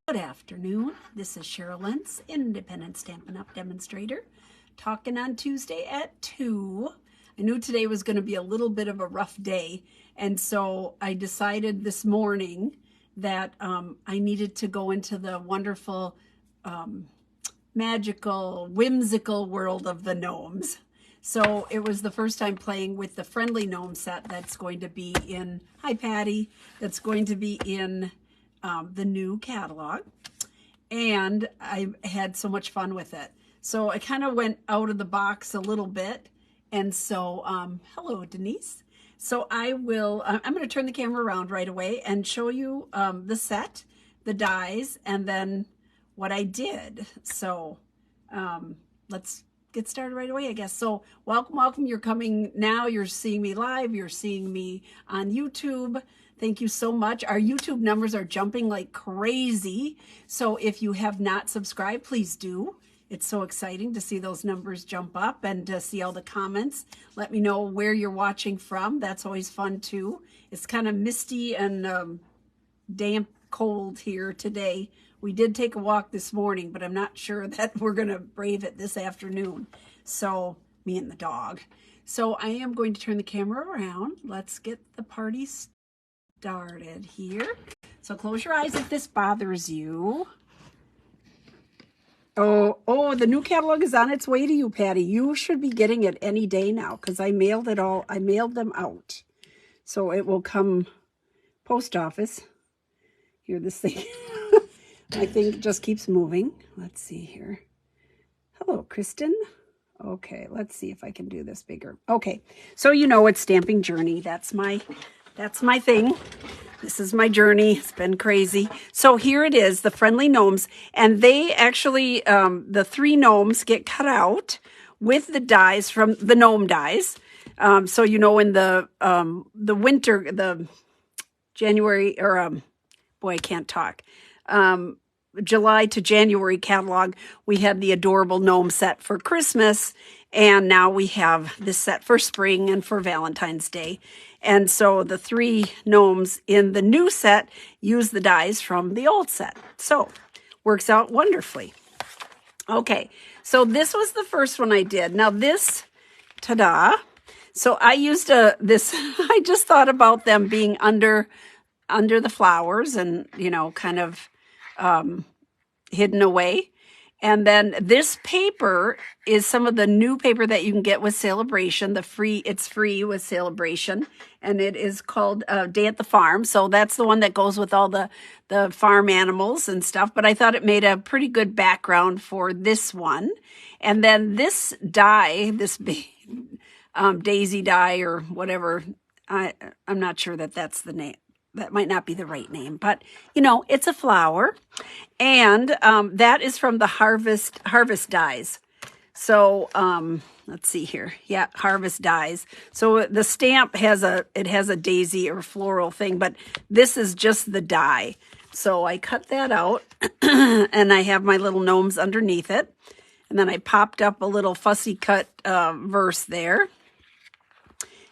Good afternoon. This is Cheryl Lentz, independent Stampin' Up! Demonstrator, talking on Tuesday at 2. I knew today was going to be a little bit of a rough day, and so I decided this morning that I needed to go into the wonderful, magical, whimsical world of the gnomes. So it was the first time playing with the Friendly Gnome set that's going to be in, hi Patty, that's going to be in the new catalog, and I had so much fun with it. So I kind of went out of the box a little bit, and so hello Denise. So I'm going to turn the camera around right away and show you the set, the dies, and then what I did. So let's get started right away, I guess. So welcome. You're coming now. You're seeing me live. You're seeing me on YouTube. Thank you so much. Our YouTube numbers are jumping like crazy. So if you have not subscribed, please do. It's so exciting to see those numbers jump up and to see all the comments. Let me know where you're watching from. That's always fun too. It's kind of misty and damp cold here today. We did take a walk this morning, but I'm not sure that we're going to brave it this afternoon. So me and the dog. So I am going to turn the camera around. Let's get the party started here. So close your eyes if this bothers you. Oh, the new catalog is on its way to you, Patty. You should be getting it any day now because I mailed it all. I mailed them out. So it will come post office. Here, this thing. I think it just keeps moving. Let's see here. Hello, Kristen. Okay, let's see if I can do this bigger. Okay, so you know it's Stamping Journey. That's my thing. This is my journey. It's been crazy. So here it is, the Friendly Gnomes. And they actually, the 3 gnomes get cut out with the dies from the gnome dies. So, you know, in the winter, the January, or boy, I can't talk. July to January catalog, we had the adorable gnome set for Christmas, and now we have this set for spring and for Valentine's Day. And so the 3 gnomes in the new set use the dies from the old set. So works out wonderfully. Okay, so this was the first one I did. Now this, ta-da. So I used this, I just thought about them being under the flowers and, you know, kind of hidden away. And then this paper is some of the new paper that you can get with Celebration. It's free with Celebration, and it is called Day at the Farm. So that's the one that goes with all the farm animals and stuff. But I thought it made a pretty good background for this one. And then this die, this daisy die or whatever, I'm not sure that that's the name. That might not be the right name, but you know, it's a flower, and that is from the Harvest Dies. So let's see here. Yeah, Harvest Dies. So the stamp has a daisy or floral thing, but this is just the die. So I cut that out, and I have my little gnomes underneath it, and then I popped up a little fussy cut verse there,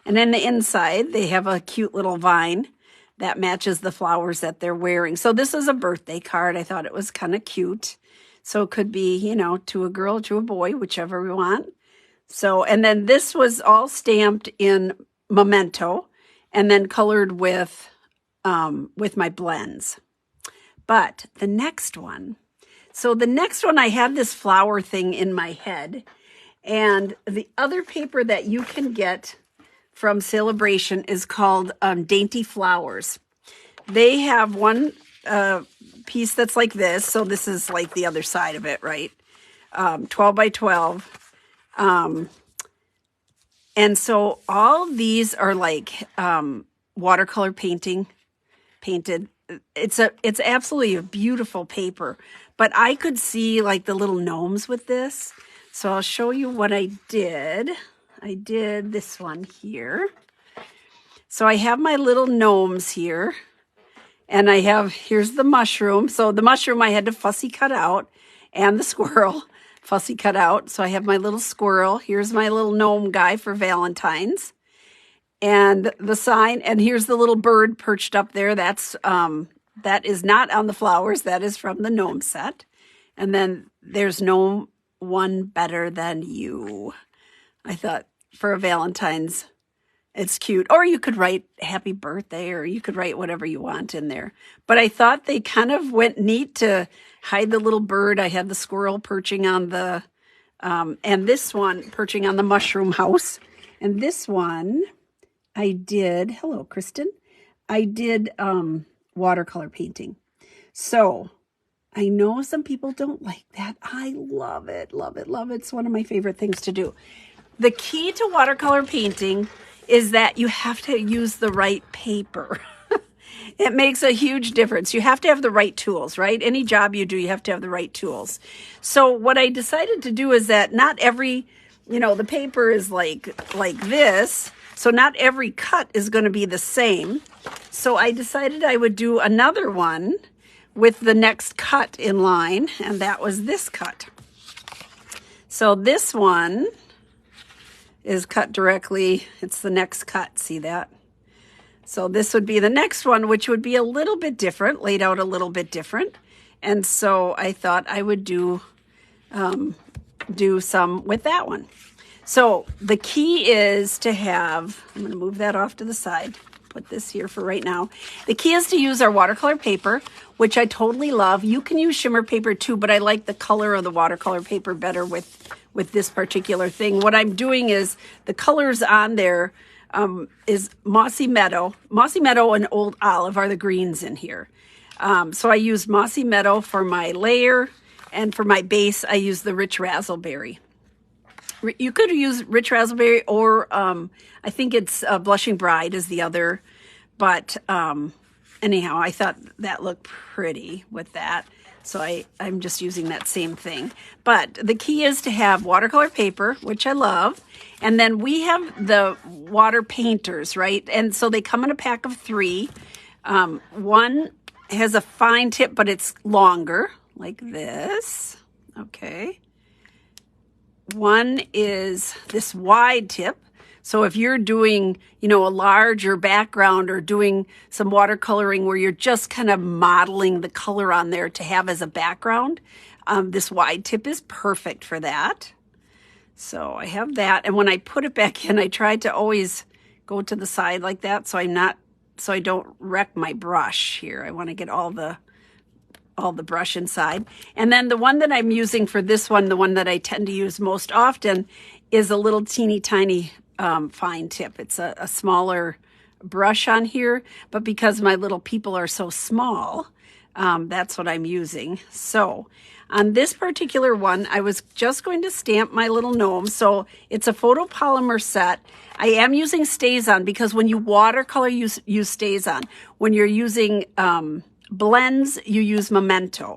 and then the inside they have a cute little vine that matches the flowers that they're wearing. So this is a birthday card. I thought it was kind of cute. So it could be, you know, to a girl, to a boy, whichever we want. So, and then this was all stamped in Memento and then colored with my blends. But the next one, I had this flower thing in my head, and the other paper that you can get from Celebration is called Dainty Flowers. They have one piece that's like this. So this is like the other side of it, right? 12 by 12. And so all these are like watercolor painted. It's absolutely a beautiful paper. But I could see like the little gnomes with this. So I'll show you what I did. I did this one here. So I have my little gnomes here, and here's the mushroom. So the mushroom I had to fussy cut out, and the squirrel fussy cut out. So I have my little squirrel. Here's my little gnome guy for Valentine's. And the sign, and here's the little bird perched up there. That's That is not on the flowers. That is from the gnome set. And then there's no one better than you. I thought for a Valentine's, it's cute. Or you could write happy birthday, or you could write whatever you want in there. But I thought they kind of went neat to hide the little bird. I had the squirrel perching on the, and this one perching on the mushroom house. And this one I did, hello, Kristen. I did watercolor painting. So I know some people don't like that. I love it, love it, love it. It's one of my favorite things to do. The key to watercolor painting is that you have to use the right paper. It makes a huge difference. You have to have the right tools, right? Any job you do, you have to have the right tools. So what I decided to do is that not every, the paper is like this. So not every cut is going to be the same. So I decided I would do another one with the next cut in line, and that was this cut. So this one is cut directly. It's the next cut. See that? So this would be the next one, which would be a little bit different, laid out a little bit different. And so I thought I would do some with that one. So the key is to have, I'm going to move that off to the side, put this here for right now. The key is to use our watercolor paper, which I totally love. You can use shimmer paper too, but I like the color of the watercolor paper better with this particular thing. What I'm doing is the colors on there is Mossy Meadow. Mossy Meadow and Old Olive are the greens in here. So I use Mossy Meadow for my layer, and for my base, I use the Rich Razzleberry. You could use Rich Razzleberry, or I think it's Blushing Bride is the other. But anyhow, I thought that looked pretty with that. So I'm just using that same thing. But the key is to have watercolor paper, which I love. And then we have the water painters, right? And so they come in a pack of 3. One has a fine tip, but it's longer, like this. Okay. One is this wide tip. So if you're doing, a larger background or doing some watercoloring where you're just kind of modeling the color on there to have as a background, this wide tip is perfect for that. So I have that. And when I put it back in, I try to always go to the side like that so I don't wreck my brush here. I want to get all the brush inside. And then the one that I'm using for this one, the one that I tend to use most often, is a little teeny tiny fine tip. It's a smaller brush on here, but because my little people are so small, that's what I'm using. So on this particular one, I was just going to stamp my little gnome. So it's a photopolymer set. I am using StazOn because when you watercolor, you use StazOn. When you're using blends, you use Memento.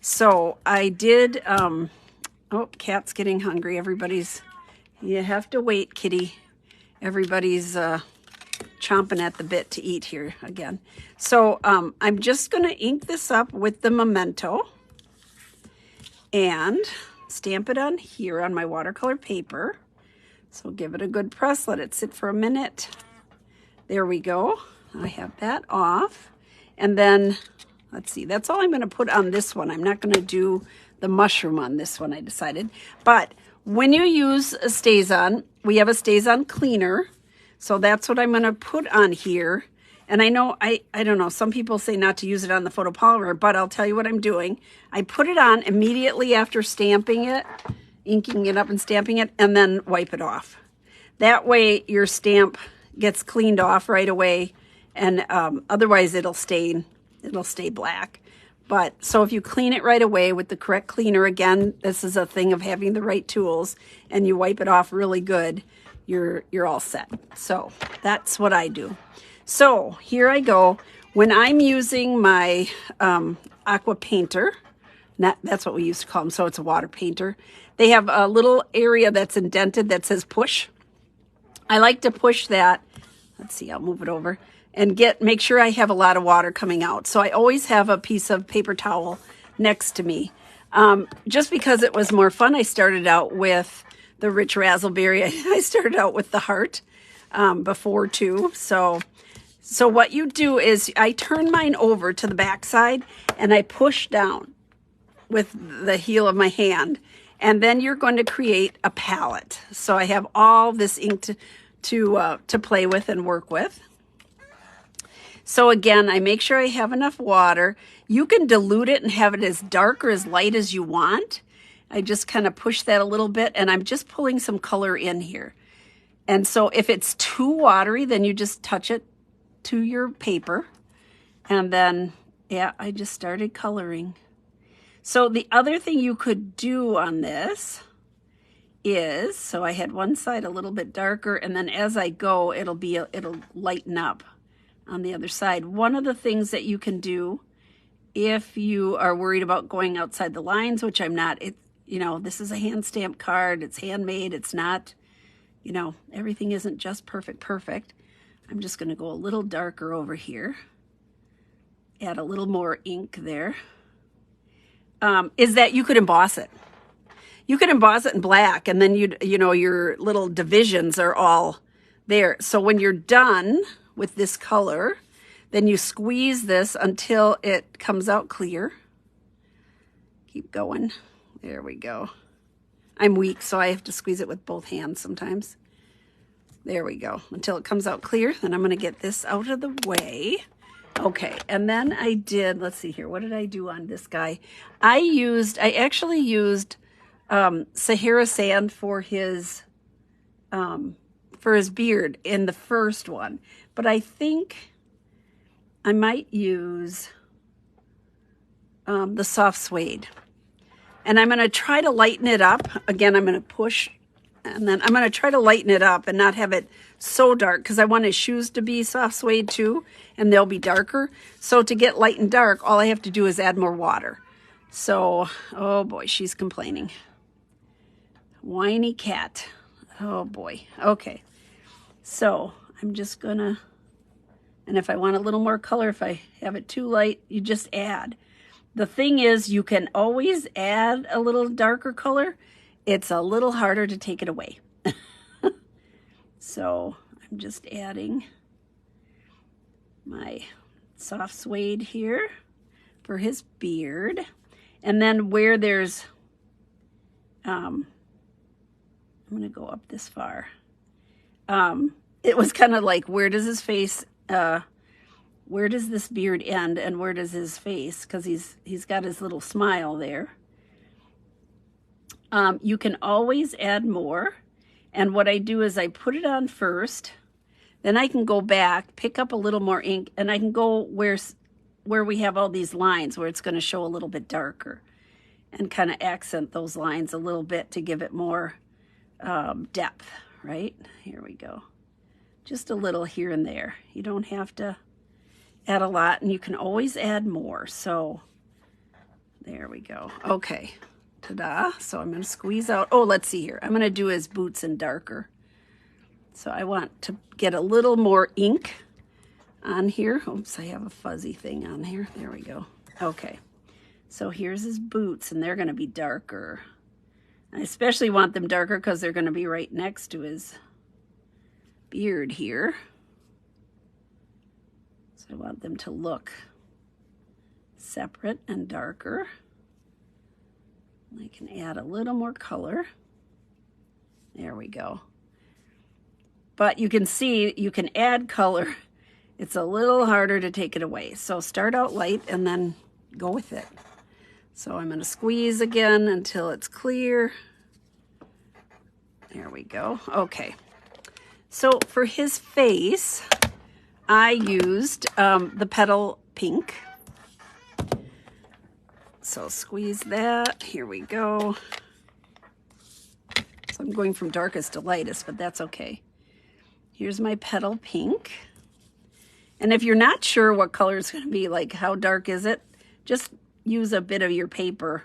So I did, oh, cat's getting hungry. You have to wait, kitty. Everybody's chomping at the bit to eat here again. So I'm just going to ink this up with the Memento and stamp it on here on my watercolor paper. So give it a good press. Let it sit for a minute. There we go. I have that off. And then, let's see, that's all I'm going to put on this one. I'm not going to do the mushroom on this one, I decided. But when you use a StazOn, we have a StazOn cleaner. So that's what I'm going to put on here. And I know, I don't know, some people say not to use it on the photopolymer, but I'll tell you what I'm doing. I put it on immediately after stamping it, inking it up and stamping it, and then wipe it off. That way your stamp gets cleaned off right away, and otherwise it'll stay black. But so if you clean it right away with the correct cleaner, again, this is a thing of having the right tools, and you wipe it off really good, you're all set. So that's what I do. So here I go. When I'm using my aqua painter, that's what we used to call them, so it's a water painter. They have a little area that's indented that says push. I like to push that. Let's see, I'll move it over. And make sure I have a lot of water coming out. So I always have a piece of paper towel next to me. Just because it was more fun, I started out with the Rich Razzleberry. I started out with the heart before too. So So what you do is I turn mine over to the back side and I push down with the heel of my hand. And then you're going to create a palette. So I have all this ink to play with and work with. So again, I make sure I have enough water. You can dilute it and have it as dark or as light as you want. I just kind of push that a little bit, and I'm just pulling some color in here. And so if it's too watery, then you just touch it to your paper. And then, yeah, I just started coloring. So the other thing you could do on this is, so I had one side a little bit darker, and then as I go, it'll lighten up on the other side. One of the things that you can do if you are worried about going outside the lines, which I'm not, this is a hand stamped card, it's handmade, it's not, everything isn't just perfect. I'm just going to go a little darker over here, add a little more ink there. Is that you could emboss it. You could emboss it in black, and then your little divisions are all there. So when you're done with this color, then you squeeze this until it comes out clear. Keep going. There we go. I'm weak, so I have to squeeze it with both hands sometimes. There we go. Until it comes out clear. Then I'm going to get this out of the way. Okay, and then I did, let's see here, what did I do on this guy? I actually used Sahara sand for his beard in the first one, but I think I might use the soft suede. And I'm going to try to lighten it up. Again, I'm going to push, and then I'm going to try to lighten it up and not have it so dark, because I want his shoes to be soft suede too, and they'll be darker. So to get light and dark, all I have to do is add more water. So, oh boy, she's complaining. Whiny cat. Oh boy. Okay. So I'm just gonna, and if I want a little more color, if I have it too light, you just add. The thing is, you can always add a little darker color. It's a little harder to take it away. So I'm just adding my soft suede here for his beard. And then where there's, I'm going to go up this far. It was kind of like, where does his face, where does this beard end and where does his face? Because he's got his little smile there. You can always add more. And what I do is I put it on first, then I can go back, pick up a little more ink, and I can go where we have all these lines where it's going to show a little bit darker and kind of accent those lines a little bit to give it more depth, right? Here we go. Just a little here and there. You don't have to add a lot, and you can always add more. So there we go. Okay. Ta-da. So I'm going to squeeze out. Oh, let's see here. I'm going to do his boots in darker. So I want to get a little more ink on here. Oops, I have a fuzzy thing on here. There we go. Okay. So here's his boots, and they're going to be darker. I especially want them darker because they're going to be right next to his beard here. So I want them to look separate and darker. I can add a little more color. There we go. But you can see you can add color. It's a little harder to take it away. So start out light and then go with it. So I'm going to squeeze again until it's clear. There we go. Okay. So for his face, I used the petal pink. So squeeze that. Here we go. So I'm going from darkest to lightest, but that's okay. Here's my petal pink. And if you're not sure what color it's going to be, like how dark is it, just use a bit of your paper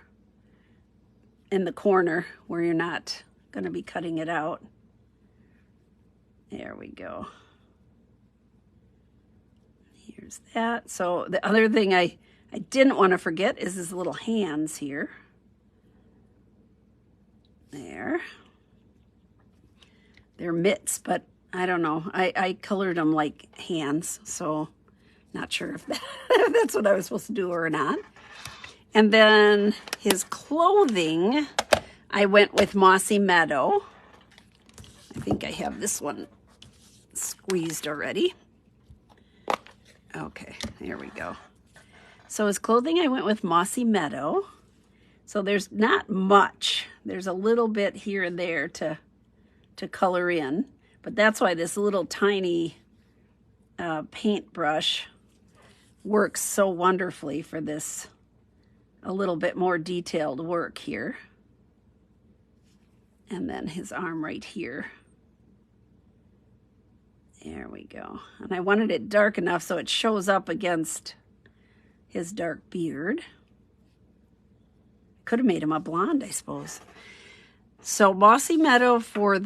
in the corner where you're not going to be cutting it out. There we go. Here's that. So the other thing I didn't want to forget is his little hands here. There. They're mitts, but I don't know. I colored them like hands, so not sure if, if that's what I was supposed to do or not. And then his clothing, I went with Mossy Meadow. I think I have this one squeezed already. Okay, there we go. So his clothing, I went with Mossy Meadow. So there's not much. There's a little bit here and there to color in. But that's why this little tiny paintbrush works so wonderfully for this a little bit more detailed work here. And then his arm right here. There we go. And I wanted it dark enough so it shows up against his dark beard. Could have made him a blonde, I suppose. So Mossy Meadow for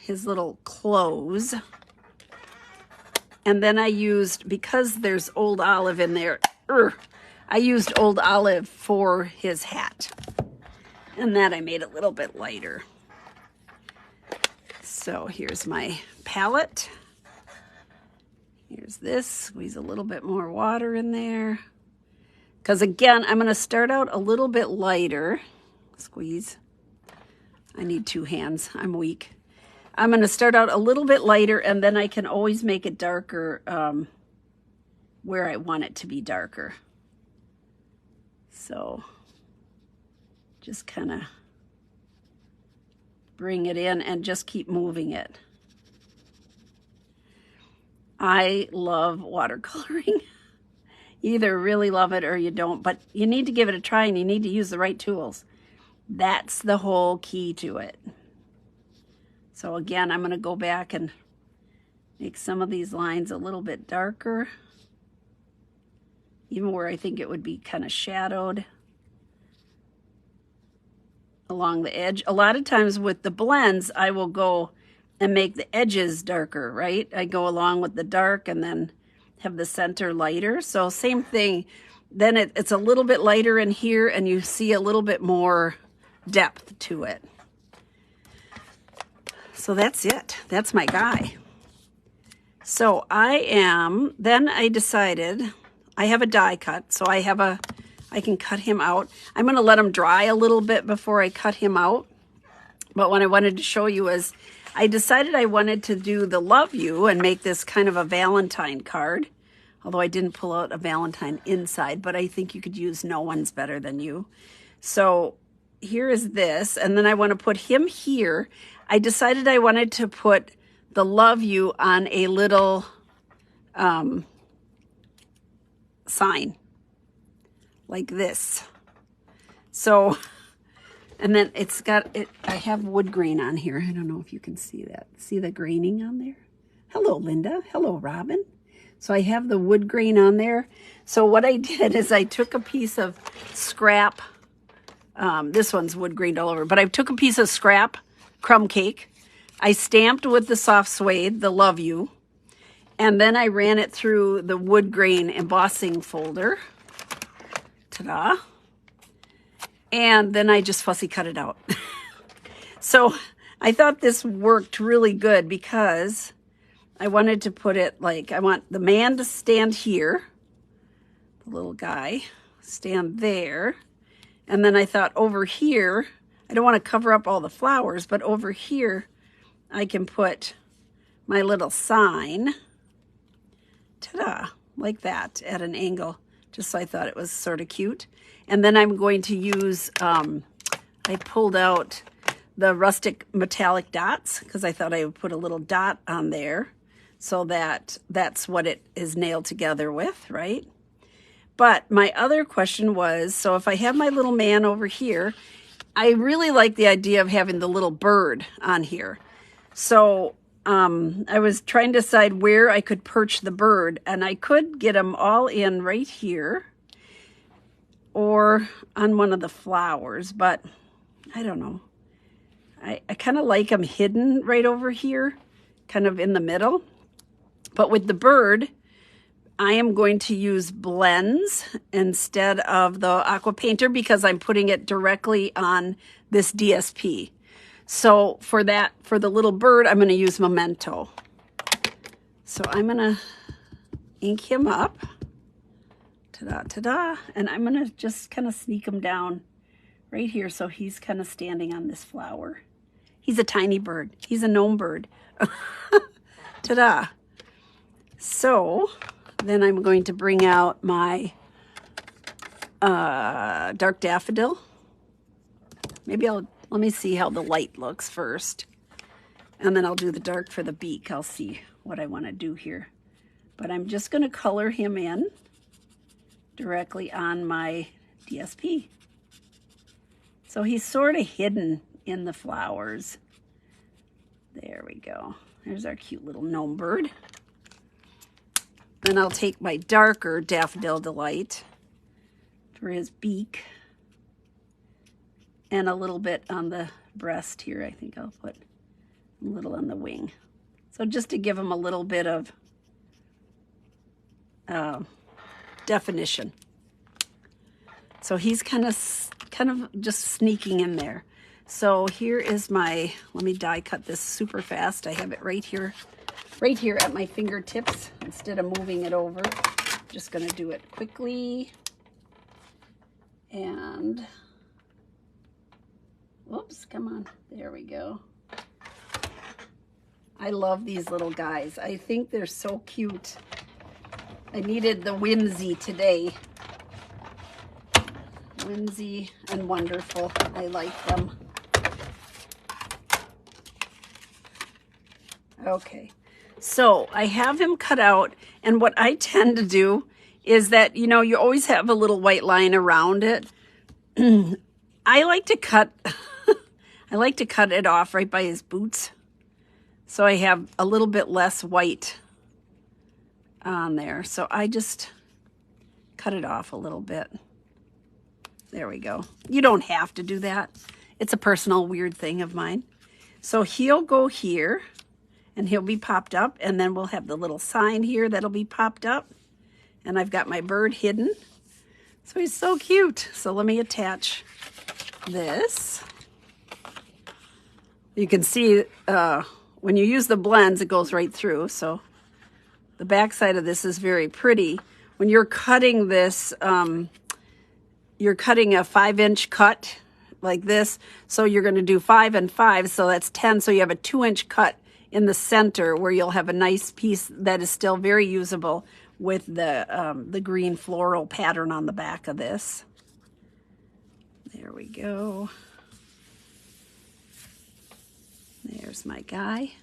his little clothes. And then I used, because there's Old Olive in there, I used Old Olive for his hat. And that I made a little bit lighter. So here's my palette. Here's this, squeeze a little bit more water in there. Because again, I'm going to start out a little bit lighter. Squeeze. I need two hands, I'm weak. I'm going to start out a little bit lighter, and then I can always make it darker where I want it to be darker. So just kind of bring it in and just keep moving it. I love watercoloring. You either really love it or you don't, but you need to give it a try and you need to use the right tools. That's the whole key to it. So again, I'm going to go back and make some of these lines a little bit darker, even where I think it would be kind of shadowed along the edge. A lot of times with the blends, I will go and make the edges darker, right? I go along with the dark and then have the center lighter. So same thing. Then it's a little bit lighter in here and you see a little bit more depth to it. So that's it. That's my guy. So then I decided, I have a die cut. So I can cut him out. I'm going to let him dry a little bit before I cut him out. But what I wanted to show you is I decided I wanted to do the Love You and make this kind of a Valentine card. Although I didn't pull out a Valentine inside, but I think you could use No One's Better Than You. So here is this, and then I want to put him here. I decided I wanted to put the Love You on a little sign like this. So, and then it's got it. I have wood grain on here. I don't know if you can see that. See the graining on there? Hello, Linda. Hello, Robin. So I have the wood grain on there. So what I did is I took a piece of scrap. This one's wood grained all over, but I took a piece of scrap crumb cake. I stamped with the soft suede, the Love You, and then I ran it through the wood grain embossing folder. Ta-da. And then I just fussy cut it out. So I thought this worked really good because I wanted to put it like, I want the man to stand here, the little guy, stand there. And then I thought over here, I don't want to cover up all the flowers, but over here, I can put my little sign, ta-da, like that at an angle, just so I thought it was sort of cute. And then I'm going to use, I pulled out the rustic metallic dots because I thought I would put a little dot on there so that that's what it is nailed together with, right? But my other question was, so if I have my little man over here, I really like the idea of having the little bird on here. So I was trying to decide where I could perch the bird, and I could get them all in right here or on one of the flowers, but I don't know. I kind of like them hidden right over here, kind of in the middle. But with the bird, I am going to use blends instead of the aqua painter because I'm putting it directly on this DSP. So for the little bird, I'm going to use Memento. So I'm gonna ink him up. Ta-da, ta-da. And I'm gonna just kind of sneak him down right here so he's kind of standing on this flower. He's a tiny bird. He's a gnome bird. Ta-da. So then I'm going to bring out my dark daffodil. Maybe let me see how the light looks first. And then I'll do the dark for the beak. I'll see what I want to do here. But I'm just going to color him in directly on my DSP. So he's sort of hidden in the flowers. There we go. There's our cute little gnome bird. Then I'll take my darker Daffodil Delight for his beak. And a little bit on the breast here. I think I'll put a little on the wing. So just to give him a little bit of definition. So he's kind of just sneaking in there. So here is my, let me die cut this super fast. I have it right here at my fingertips instead of moving it over. Just gonna do it quickly. And, whoops, come on, there we go. I love these little guys. I think they're so cute. I needed the whimsy today. Whimsy and wonderful. I like them. Okay, so I have him cut out, and what I tend to do is that, you know, you always have a little white line around it. I like to cut I like to cut it off right by his boots. So I have a little bit less white on there. So I just cut it off a little bit. There we go. You don't have to do that. It's a personal weird thing of mine. So he'll go here and he'll be popped up, and then we'll have the little sign here that'll be popped up. And I've got my bird hidden. So he's so cute. So let me attach this. You can see when you use the blends, it goes right through. So the back side of this is very pretty. When you're cutting this, you're cutting a 5-inch cut like this. So you're going to do 5 and 5. So that's 10. So you have a 2-inch cut in the center where you'll have a nice piece that is still very usable with the green floral pattern on the back of this. There we go. There's my guy.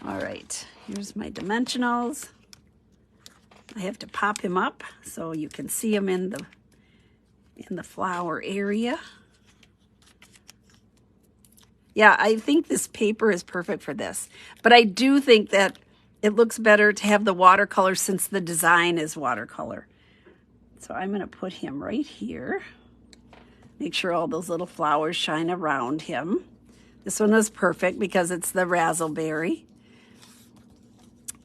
All right, here's my dimensionals. I have to pop him up so you can see him in the flower area. Yeah, I think this paper is perfect for this, but I do think that it looks better to have the watercolor since the design is watercolor. So I'm going to put him right here. Make sure all those little flowers shine around him. This one is perfect because it's the razzleberry.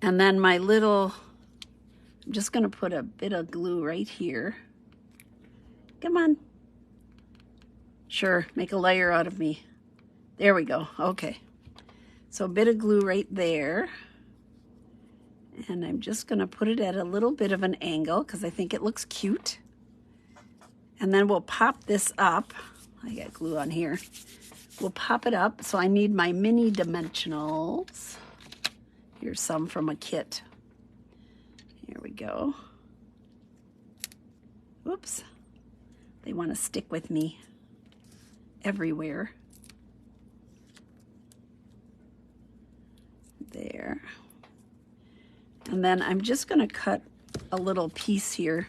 And then my little, I'm just going to put a bit of glue right here. Come on. Sure, make a layer out of me. There we go. Okay. So a bit of glue right there. And I'm just going to put it at a little bit of an angle because I think it looks cute. And then we'll pop this up. I got glue on here. We'll pop it up. So I need my mini dimensionals. Here's some from a kit. Here we go. Whoops. They want to stick with me everywhere. There. And then I'm just going to cut a little piece here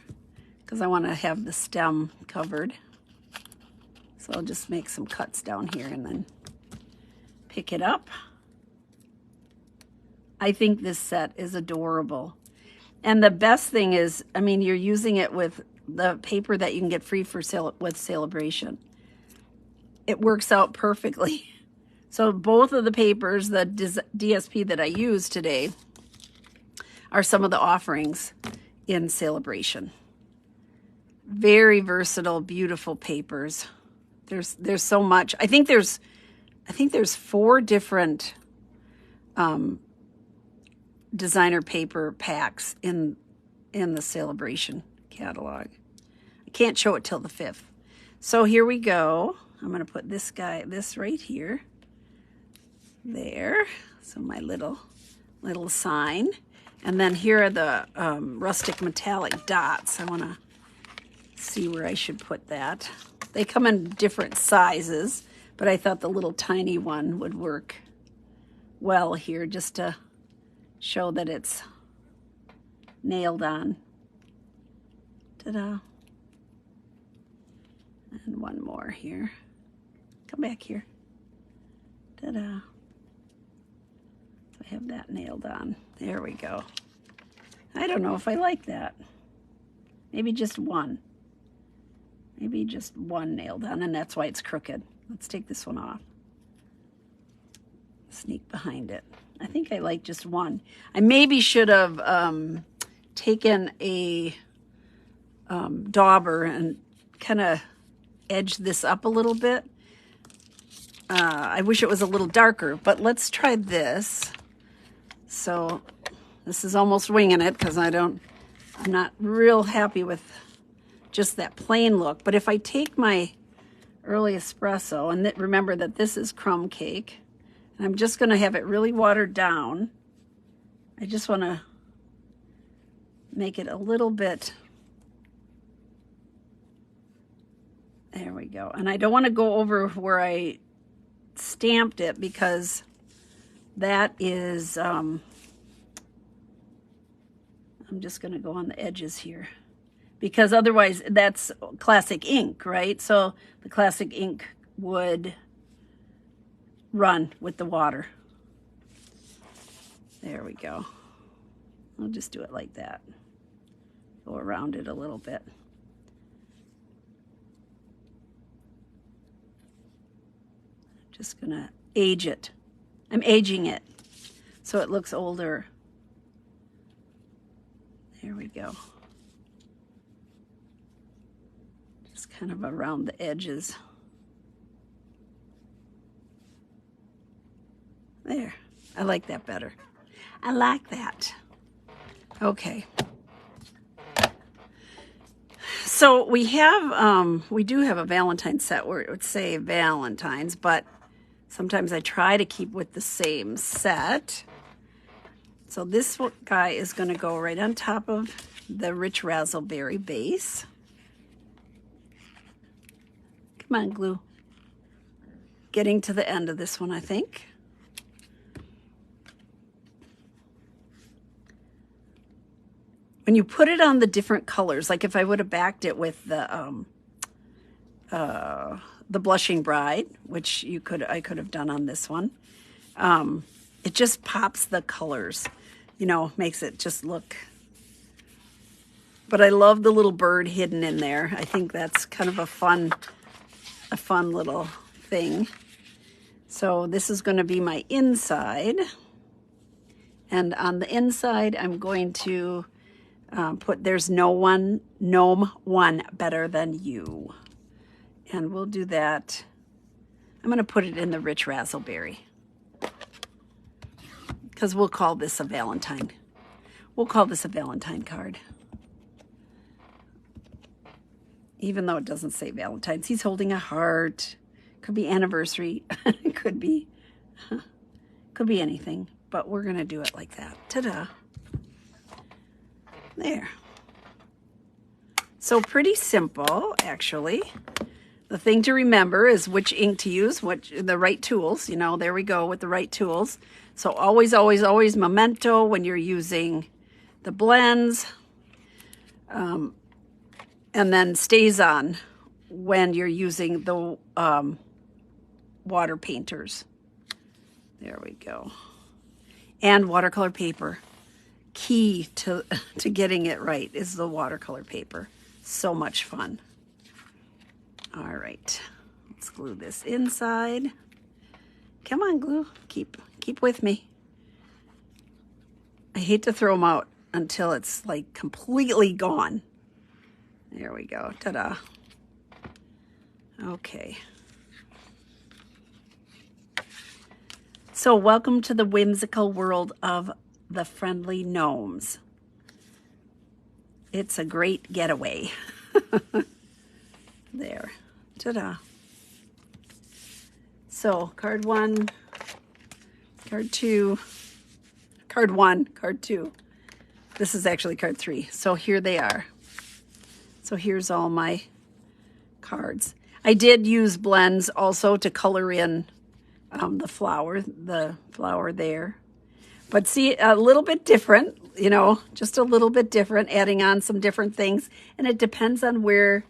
because I want to have the stem covered. So I'll just make some cuts down here and then pick it up. I think this set is adorable. And the best thing is, I mean, you're using it with the paper that you can get free for sale with Celebration. It works out perfectly. So both of the papers, the DSP that I use today, are some of the offerings in Celebration. Very versatile, beautiful papers. There's so much. I think there's 4 different designer paper packs in the Celebration catalog. I can't show it till the 5th. So here we go. I'm going to put this right here. There. So my little sign. And then here are the rustic metallic dots. I want to see where I should put that. They come in different sizes, but I thought the little tiny one would work well here just to show that it's nailed on. Ta-da. And one more here. Come back here. Ta-da. So I have that nailed on. There we go. I don't know if I like that. Maybe just one. Maybe just one nailed on, and that's why it's crooked. Let's take this one off. Sneak behind it. I think I like just one. I maybe should have taken a dauber and kind of edged this up a little bit. I wish it was a little darker, but let's try this. So this is almost winging it because I'm not real happy with just that plain look. But if I take my early espresso, and remember that this is crumb cake, and I'm just going to have it really watered down. I just want to make it a little bit. There we go. And I don't want to go over where I stamped it because that is, I'm just going to go on the edges here because otherwise that's classic ink, right? So the classic ink would run with the water. There we go. I'll just do it like that. Go around it a little bit. Just gonna age it. I'm aging it so it looks older. There we go. Just kind of around the edges. There. I like that better. I like that. Okay. So we do have a Valentine's set where it would say Valentine's, but sometimes I try to keep with the same set. So this guy is going to go right on top of the rich raspberry base. Come on, glue. Getting to the end of this one, I think. When you put it on the different colors, like if I would have backed it with the Blushing Bride, which I could have done on this one, it just pops the colors, makes it just look. But I love the little bird hidden in there. I think that's kind of a fun little thing. So this is going to be my inside, and on the inside, I'm going to put "There's no one, gnome one better than you." And we'll do that. I'm going to put it in the rich raspberry because we'll call this a Valentine. We'll call this a Valentine card. Even though it doesn't say Valentine's. He's holding a heart. Could be anniversary. Could be anything. But we're going to do it like that. Ta-da. There. So pretty simple, actually. The thing to remember is which ink to use, the right tools. There we go with the right tools. So always, always, always memento when you're using the blends. And then StazOn when you're using the water painters. There we go. And watercolor paper. Key to getting it right is the watercolor paper. So much fun. All right, let's glue this inside. Come on, glue. Keep with me. I hate to throw them out until it's like completely gone. There we go. Ta-da. Okay. So welcome to the whimsical world of the Friendly Gnomes. It's a great getaway. There. Ta-da. So card 1, card 2, card 1, card 2. This is actually card 3. So here they are. So here's all my cards. I did use blends also to color in the flower there. But see, a little bit different, you know, just a little bit different, adding on some different things. And it depends on where,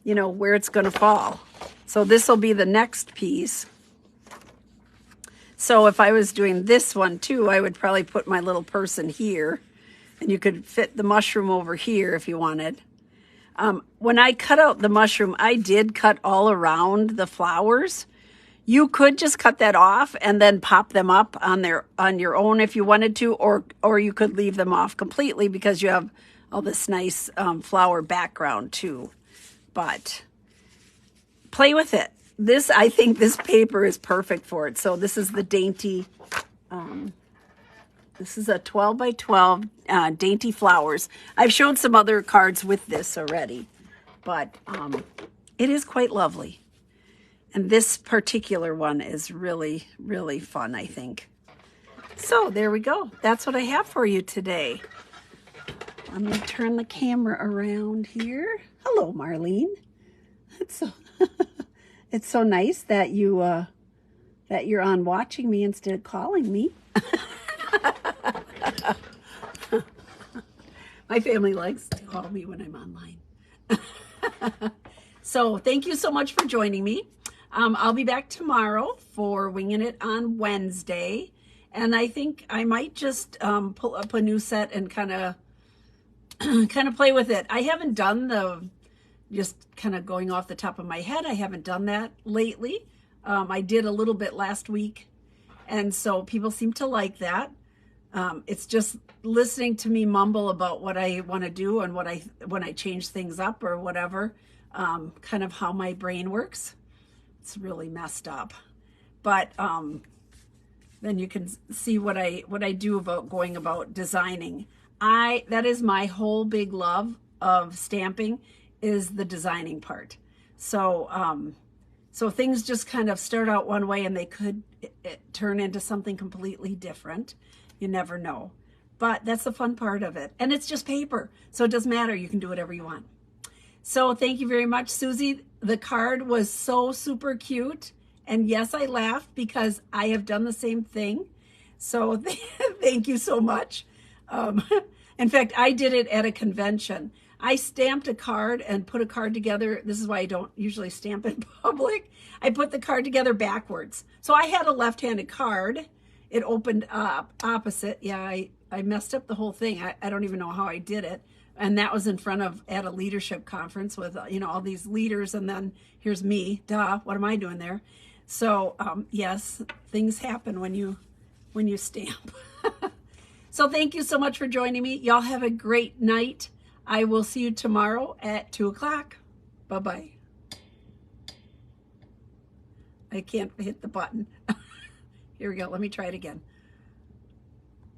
you know, where it's going to fall. So this will be the next piece. So if I was doing this one too, I would probably put my little person here. And you could fit the mushroom over here if you wanted. When I cut out the mushroom, I did cut all around the flowers. You could just cut that off and then pop them up on your own if you wanted to, or you could leave them off completely because you have all this nice flower background too. But play with it. I think this paper is perfect for it. So this is the dainty, this is a 12 by 12 dainty flowers. I've shown some other cards with this already, but it is quite lovely. And this particular one is really, really fun, I think. So there we go. That's what I have for you today. Let me turn the camera around here. Hello, Marlene. It's so nice that you're on watching me instead of calling me. My family likes to call me when I'm online. So thank you so much for joining me. I'll be back tomorrow for Winging It on Wednesday. And I think I might just pull up a new set and kind of play with it. I haven't done just kind of going off the top of my head. I haven't done that lately. I did a little bit last week. And so people seem to like that. It's just listening to me mumble about what I want to do and when I change things up or whatever, kind of how my brain works. It's really messed up, but then you can see what I do about going about designing. That is my whole big love of stamping, is the designing part. So so things just kind of start out one way and they could turn into something completely different. You never know, but that's the fun part of it. And it's just paper, so it doesn't matter. You can do whatever you want. So thank you very much, Susie. The card was so super cute. And yes, I laughed because I have done the same thing. So thank you so much. In fact, I did it at a convention. I stamped a card and put a card together. This is why I don't usually stamp in public. I put the card together backwards. So I had a left-handed card. It opened up opposite. Yeah, I messed up the whole thing. I don't even know how I did it. And that was in front of, at a leadership conference with, you know, all these leaders. And then here's me. Duh, what am I doing there? So, yes, things happen when you stamp. So thank you so much for joining me. Y'all have a great night. I will see you tomorrow at 2 o'clock. Bye-bye. I can't hit the button. Here we go. Let me try it again.